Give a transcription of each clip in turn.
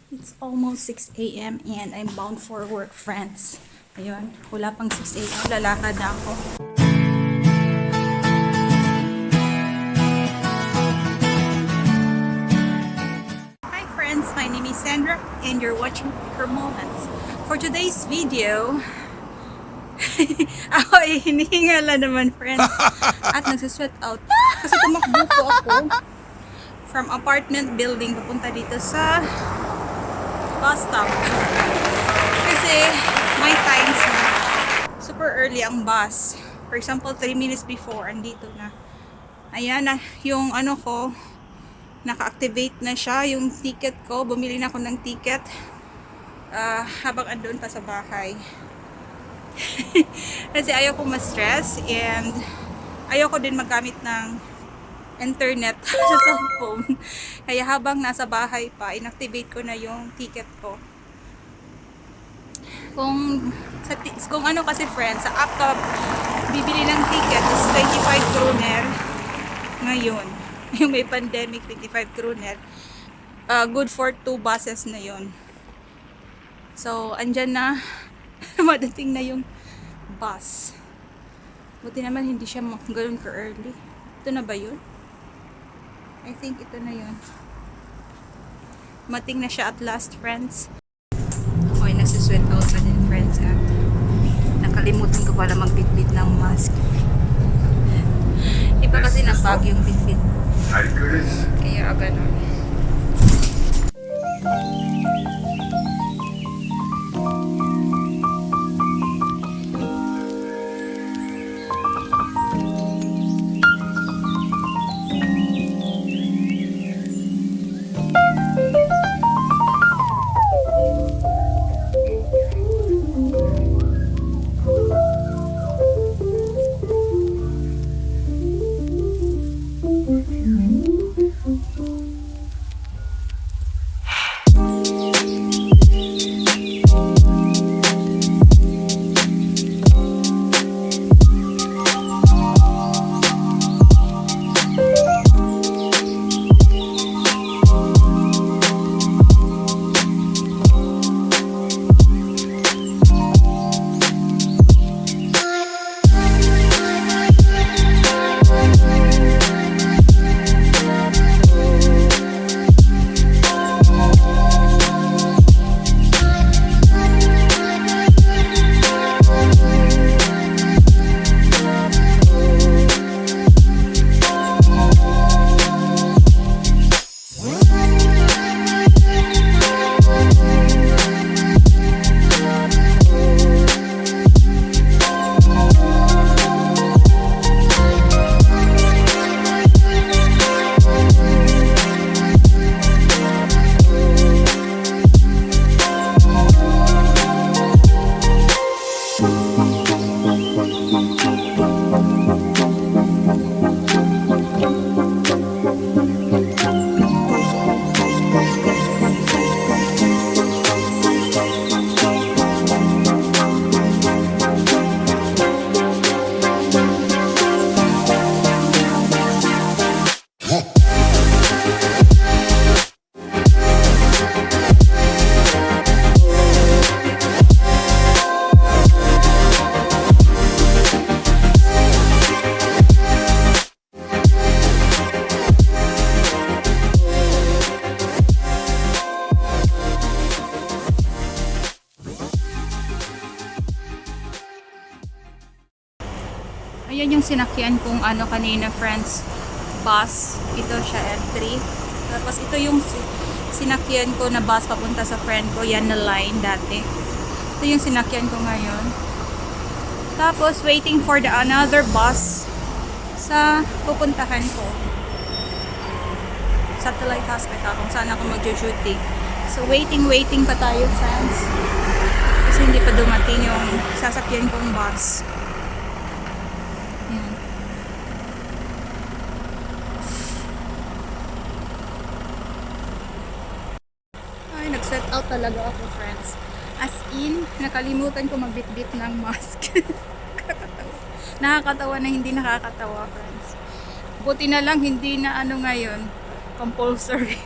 It's almost 6 a.m. and I'm bound for work, friends. Ayun, wala pang 6 a.m. Lalakad na ako. Hi friends, my name is Sandra and you're watching Her Moments. For today's video, ako ay hinihingala naman, friends. At nagsisweat out. Kasi tumakbo po ako from apartment building papunta dito sa bus stop. Kasi may times na super early ang bus. For example, 3 minutes before, andito na. Ayan na, yung ano ko, naka-activate na siya, yung ticket ko. Bumili na ako ng ticket habang andun pa sa bahay. Kasi ayoko ma-stress and ayoko din magamit ng internet sa cellphone. Kaya habang nasa bahay pa, inactivate ko na yung ticket ko. Kung ano kasi friends, sa app ka bibili ng ticket is 25 kroner ngayon. Yung may pandemic, 25 kroner. Good for 2 buses na yon. So, andyan na. Madating na yung bus. Buti naman hindi siya ganoon ka-early. Ito na ba yun? I think ito na yun. Mating na siya at last, friends. Okay, nasusweat out pa din, friends. Nakalimutan ko pala magbitbit ng mask. Iba kasi ng bag yung bitbit. Kaya ganun. Ayan yung sinakyan kong ano kanina, friends, bus. Ito siya, L3. Tapos ito yung sinakyan ko na bus papunta sa friend ko. Yan na line dati. Ito yung sinakyan ko ngayon. Tapos waiting for the another bus sa pupuntahan ko. Satellite Hospital kung saan ako mag-duty. So waiting pa tayo, friends. Kasi hindi pa dumating yung sasakyan kong bus. Nag-set out talaga ako, friends. As in, nakalimutan ko magbitbit ng mask. Nakakatawa na hindi nakakatawa, friends. Buti na lang hindi na ano ngayon, compulsory.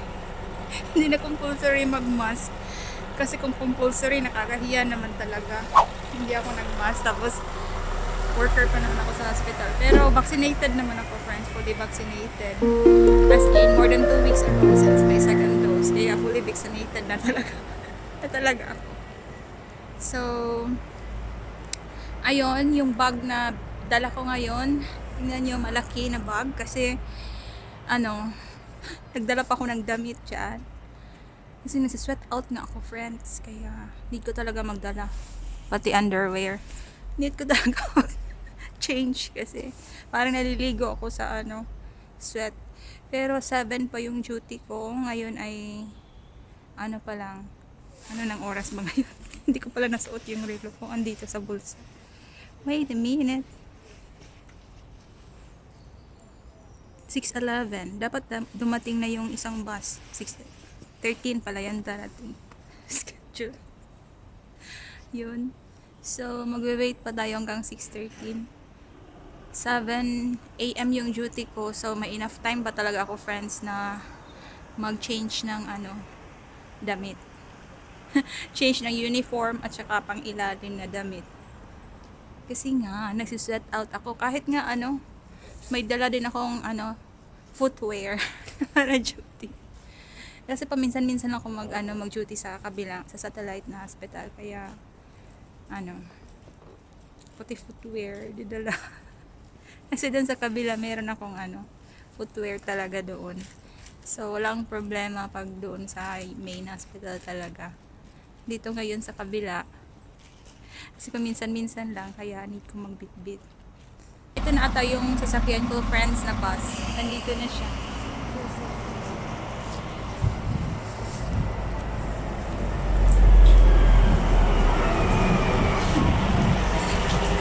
Hindi na compulsory mag-mask. Kasi kung compulsory, nakakahiya naman talaga. Hindi ako nag-mask. Tapos, worker pa naman ako sa hospital. Pero vaccinated naman ako, friends. Fully vaccinated. As in, more than 2 weeks ago since my second dose. Kaya fully vaccinated na talaga. Na talaga ako. So, ayun, yung bag na dala ko ngayon. Tingnan nyo, malaki na bag. Kasi, nagdala pa ako ng damit dyan. Kasi nasi-sweat out nga ako, friends. Kaya, need ko talaga magdala. Pati underwear. Need ko talaga change kasi parang naliligo ako sa sweat. Pero 7 pa yung duty ko. Ngayon ay pa lang. Ng oras ba ngayon? Hindi ko pala nasuot yung relo ko. Andito sa bulsa. Wait a minute. 6:11. Dapat dumating na yung isang bus. 6:13 pala yan darating. Schedule. Yun. So, magwe-wait pa tayo hanggang 6:13. 7 AM yung duty ko. So, may enough time ba talaga ako, friends, na mag-change ng damit. Change ng uniform at saka pang ilalim na damit. Kasi nga, nagsisweat out ako. Kahit nga may dala din akong footwear para duty. Kasi paminsan-minsan ako mag-duty sa kabila, sa satellite na hospital. Kaya, puti footwear, didala. Kasi dun sa kabila, meron akong footwear talaga doon. So, walang problema pag doon sa main hospital talaga. Dito ngayon sa kabila, kasi paminsan-minsan lang, kaya need ko magbitbit. Ito na ata yung sasakyan ko, friends, na bus. Nandito na siya.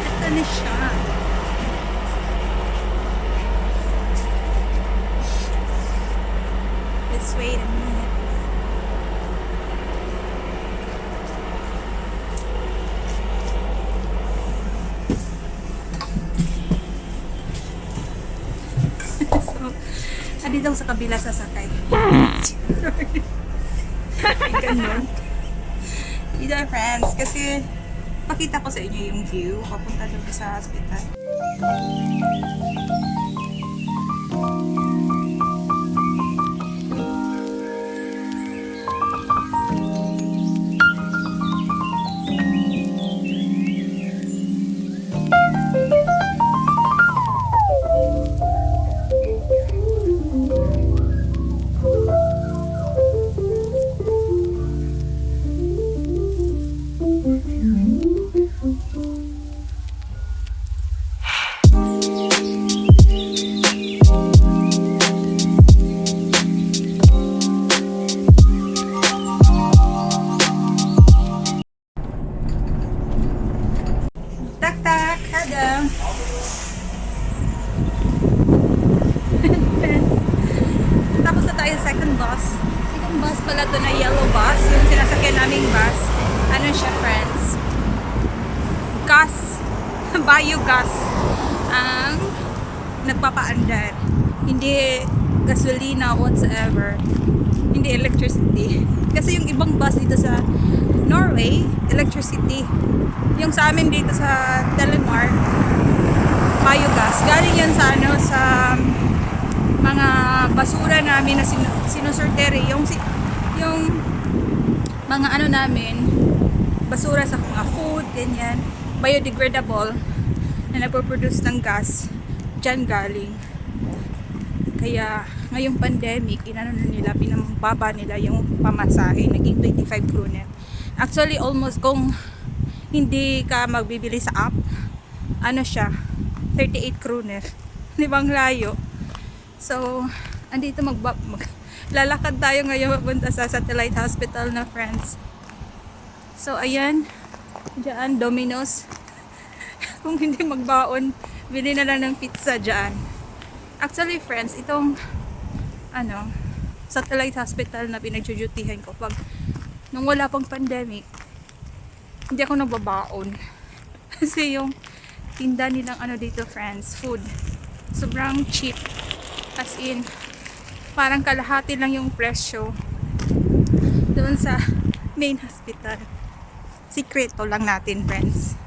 Ito na siya. Let's wait a minute. So, dito ako sa kabila sasakay. Ay, ganun. Dito, friends, kasi pakita ko sa inyo yung view papunta doon sa hospital. Tak-tak, ada. Tapos na tayo sa second bus. Second bus pala to na yellow bus. Yung sinasakyan naming bus. Ano siya, friends? Gas. Biogas. Ang nagpapaandar. Hindi gasolina whatsoever. Hindi electricity. Kasi yung ibang bus dito sa Norway, electricity. Yung sa amin dito sa Denmark, biogas. Galing yan sa sa mga basura namin na sinusortere. Yung mga namin, basura sa mga food, ganyan, biodegradable, na nagpo-produce ng gas, dyan galing. Kaya, ngayong pandemic, nila, pinambaba nila yung pamasahe, naging 25 kroner. Actually, almost kung hindi ka magbibili sa app, siya, 38 kroner. Di bang layo? So, andito lalakad tayo ngayon papunta sa satellite hospital na, friends. So, ayan, dyan, Domino's. Kung hindi magbaon, bili na lang ng pizza dyan. Actually, friends, itong satellite hospital na pinagjudyutihan ko nung wala pang pandemic, hindi ako nagbabaon. Kasi yung tinda nilang dito, friends, food, sobrang cheap. As in, parang kalahati lang yung presyo doon sa main hospital. Sikreto lang natin, friends.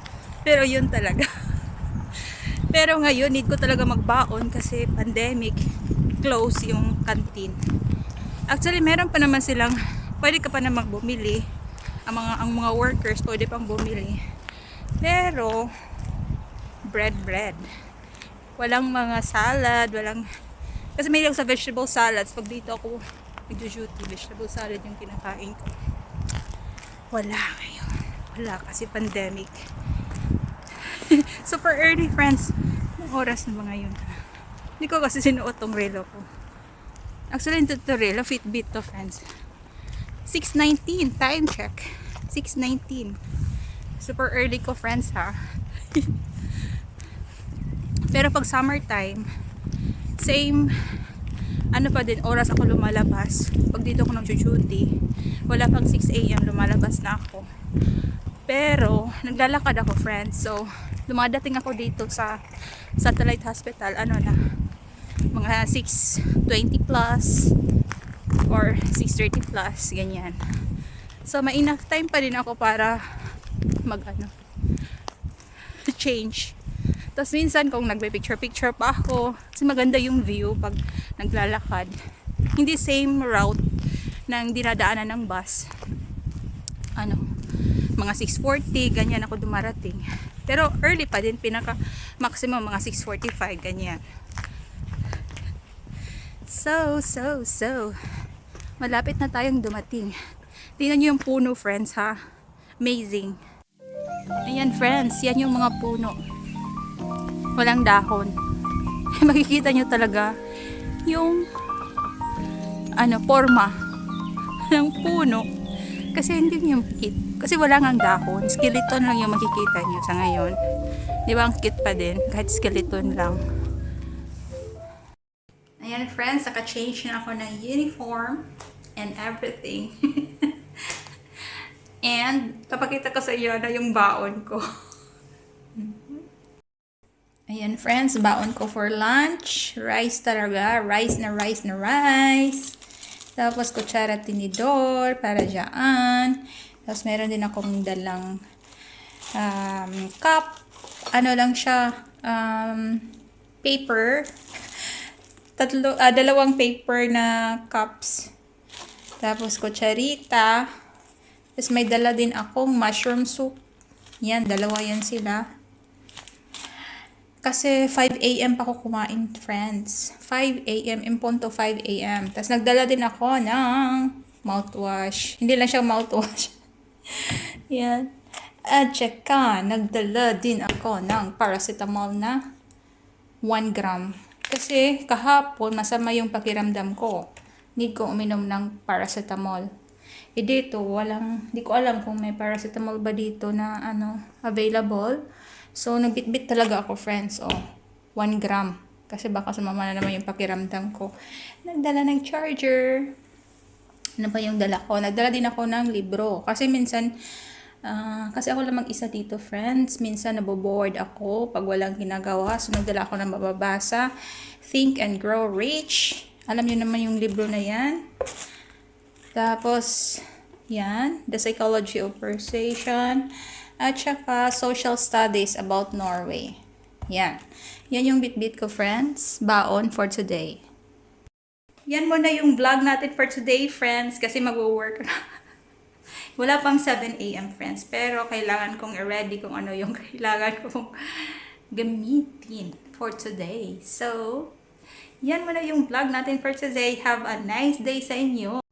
Pero yun talaga. Pero ngayon, need ko talaga magbaon kasi pandemic, close yung canteen. Actually, meron pa naman silang, pwede ka pa naman bumili. Ang mga workers, pwede pang bumili. Pero, bread. Walang mga salad, walang, kasi may lang sa vegetable salads. Pag dito ako, nag-duty, vegetable salad yung kinakain ko. Wala ngayon. Wala kasi pandemic. Super early, friends. Anong oras na ba ngayon? Hindi ko kasi sinuot tong relo ko. Actually, ito relo, Fitbit to, friends. 6:19, time check. 6:19. Super early ko, friends, ha. Pero pag summertime, same, ano pa din, oras ako lumalabas. Pag dito ako nag-duty, wala pang 6 AM, lumalabas na ako. Pero, naglalakad ako, friends. So, dumadating ako dito sa satellite hospital, ano na, mga 6:20 plus or 6:30 plus, ganyan. So, may enough time pa din ako para change. Tapos minsan kung nagbe-picture pa ako, kasi maganda yung view pag naglalakad. Hindi same route ng dinadaanan ng bus. Mga 6:40, ganyan ako dumarating. Pero early pa din, pinaka maximum mga 6:45, ganyan. So, malapit na tayong dumating. Tingnan nyo yung puno, friends, ha? Amazing. Ayan, friends, yan yung mga puno. Walang dahon. Makikita nyo talaga yung forma ng puno. Kasi hindi nyo makikita. Kasi wala ngang dahon. Skeleton lang yung makikita nyo sa ngayon. Di ba ang cute pa din? Kahit skeleton lang. Ayan, friends, naka-change na ako ng uniform and everything. And kapakita ko sa iyo na yung baon ko. Ayan, friends, baon ko for lunch. Rice talaga. Rice. Tapos kutsara tinidor para dyan. Tapos meron din akong dalang cup. Ano lang siya, paper. Dalawang paper na cups. Tapos kutsarita. Tapos may dala din akong mushroom soup. Yan, dalawa yan sila. Kasi 5 AM pa ako kumain, friends. 5 AM, impunto 5 AM. Tapos nagdala din ako ng mouthwash. Hindi lang siya mouthwash. Yan. At saka, nagdala din ako ng paracetamol na 1 gram. Kasi kahapon, masama yung pakiramdam ko. Need ko uminom ng paracetamol. Dito, hindi ko alam kung may paracetamol ba dito na available. So, nagbitbit talaga ako, friends. 1 gram. Kasi baka sumama na naman yung pakiramdam ko. Nagdala ng charger. Ano pa yung dala ko? Nagdala din ako ng libro. Kasi minsan, kasi ako lang mag-isa dito, friends. Minsan, naboboard ako pag walang ginagawa. So, nagdala ako ng mababasa. Think and Grow Rich. Alam niyo naman yung libro na yan. Tapos, yan. The Psychology of Persuasion. At saka, Social Studies about Norway. Yan. Yan yung bitbit ko, friends. Baon for today. Yan muna yung vlog natin for today, friends. Kasi mag-work na. Wala pang 7 AM, friends. Pero kailangan kong i-ready kung ano yung kailangan kong gamitin for today. So, yan muna yung vlog natin for today. Have a nice day sa inyo.